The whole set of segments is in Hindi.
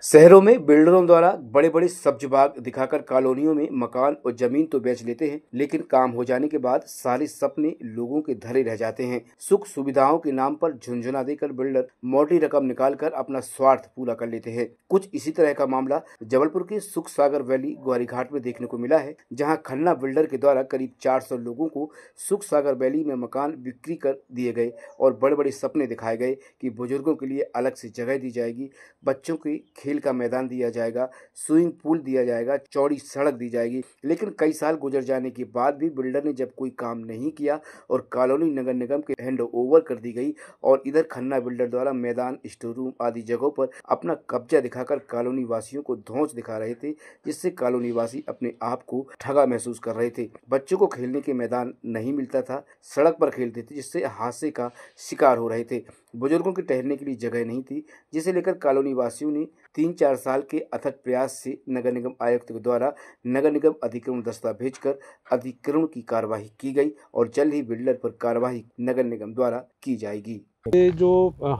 शहरों में बिल्डरों द्वारा बड़े बड़े सब्ज बाग दिखाकर कॉलोनियों में मकान और जमीन तो बेच लेते हैं, लेकिन काम हो जाने के बाद सारे सपने लोगों के धरे रह जाते हैं। सुख सुविधाओं के नाम पर झुंझुना देकर बिल्डर मोटी रकम निकालकर अपना स्वार्थ पूरा कर लेते हैं। कुछ इसी तरह का मामला जबलपुर के सुख सागर वैली ग्वारीघाट में देखने को मिला है, जहाँ खन्ना बिल्डर के द्वारा करीब 400 लोगों को सुख सागर वैली में मकान बिक्री कर दिए गए और बड़े बड़े सपने दिखाए गए कि बुजुर्गों के लिए अलग से जगह दी जाएगी, बच्चों के खेल का मैदान दिया जाएगा, स्विमिंग पूल दिया जाएगा, चौड़ी सड़क दी जाएगी। लेकिन कई साल गुजर जाने के बाद भी बिल्डर ने जब कोई काम नहीं किया और कॉलोनी नगर निगम के हैंड ओवर कर दी गई और इधर खन्ना बिल्डर द्वारा मैदान, स्टोर रूम आदि जगहों पर अपना कब्जा दिखाकर कॉलोनी वासियों को धौंस दिखा रहे थे, जिससे कॉलोनी वासी अपने आप को ठगा महसूस कर रहे थे। बच्चों को खेलने के मैदान नहीं मिलता था, सड़क पर खेलते थे, जिससे हादसे का शिकार हो रहे थे। बुजुर्गों के ठहरने के लिए जगह नहीं थी, जिसे लेकर कॉलोनी वासियों ने 3-4 साल के अथक प्रयास से नगर निगम आयुक्त के द्वारा नगर निगम अधिग्रहण दस्ता भेजकर अधिग्रहण की कार्यवाही की गई और जल्द ही बिल्डर पर कार्यवाही नगर निगम द्वारा की जाएगी। ये जो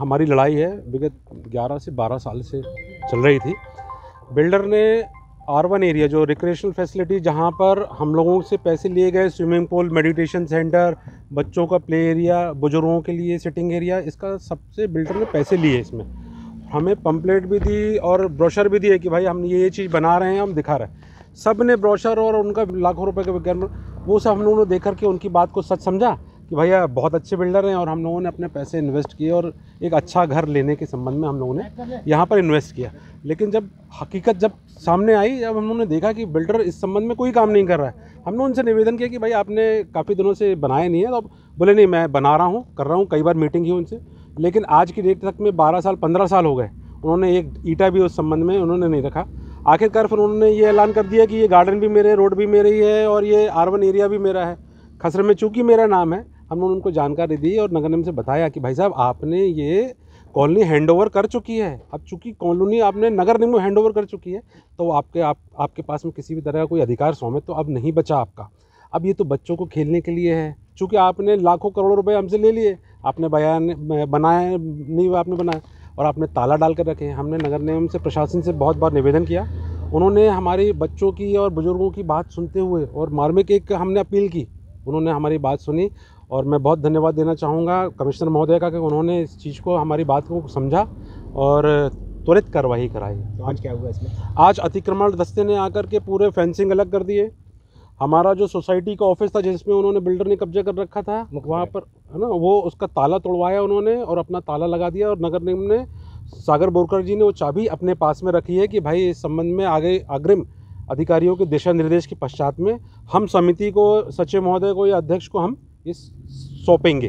हमारी लड़ाई है विगत 11 से 12 साल से चल रही थी। बिल्डर ने R1 एरिया जो रिक्रिएशनल फैसिलिटी, जहाँ पर हम लोगों से पैसे लिए गए, स्विमिंग पूल, मेडिटेशन सेंटर, बच्चों का प्ले एरिया, बुजुर्गों के लिए सिटिंग एरिया, इसका सबसे बिल्डर ने पैसे लिए। इसमें हमें पंपलेट भी दी और ब्रोशर भी दिए कि भाई हम ये चीज़ बना रहे हैं, हम दिखा रहे हैं। सब ने ब्रोशर और उनका लाखों रुपए के विज्ञान, वो सब हम लोगों ने देख कर के उनकी बात को सच समझा कि भैया बहुत अच्छे बिल्डर हैं और हम लोगों ने अपने पैसे इन्वेस्ट किए और एक अच्छा घर लेने के संबंध में हम लोगों ने यहाँ पर इन्वेस्ट किया। लेकिन जब हकीकत जब सामने आई, जब हम लोगों ने देखा कि बिल्डर इस संबंध में कोई काम नहीं कर रहा है, हमने उनसे निवेदन किया कि भाई आपने काफ़ी दिनों से बनाए नहीं है, तो बोले नहीं मैं बना रहा हूँ, कर रहा हूँ। कई बार मीटिंग की उनसे, लेकिन आज की डेट तक में 12 साल 15 साल हो गए, उन्होंने एक ईंटा भी उस संबंध में उन्होंने नहीं रखा। आखिरकार फिर उन्होंने ये ऐलान कर दिया कि ये गार्डन भी मेरे, रोड भी मेरी है और ये R1 एरिया भी मेरा है। खसरे में चूँकि मेरा नाम है, हमने उनको जानकारी दी और नगर निगम से बताया कि भाई साहब आपने ये कॉलोनी हैंडओवर कर चुकी है। अब चूँकि कॉलोनी आपने नगर निगम हैंडओवर कर चुकी है, तो आपके पास में किसी भी तरह का कोई अधिकार स्वामित्व तो अब नहीं बचा आपका। अब ये तो बच्चों को खेलने के लिए है। चूँकि आपने लाखों करोड़ों रुपए हमसे ले लिए, आपने बनाया नहीं, आपने बनाया और आपने ताला डाल कर रखे हैं। हमने नगर निगम से, प्रशासन से बहुत बार निवेदन किया। उन्होंने हमारी बच्चों की और बुजुर्गों की बात सुनते हुए और मार्मिक एक हमने अपील की, उन्होंने हमारी बात सुनी और मैं बहुत धन्यवाद देना चाहूँगा कमिश्नर महोदय का कि उन्होंने इस चीज़ को, हमारी बात को समझा और त्वरित कार्रवाई कराई। तो आज क्या हुआ इसमें? आज अतिक्रमण दस्ते ने आकर के पूरे फेंसिंग अलग कर दिए। हमारा जो सोसाइटी का ऑफिस था जिसमें उन्होंने बिल्डर ने कब्जा कर रखा था, वहाँ पर है ना, वो उसका ताला तोड़वाया उन्होंने और अपना ताला लगा दिया। और नगर निगम ने, सागर बोरकर जी ने वो चाबी अपने पास में रखी है कि भाई इस संबंध में आगे अग्रिम अधिकारियों के दिशा निर्देश के पश्चात में हम समिति को, सचिव महोदय को या अध्यक्ष को हम इस सौंपेंगे।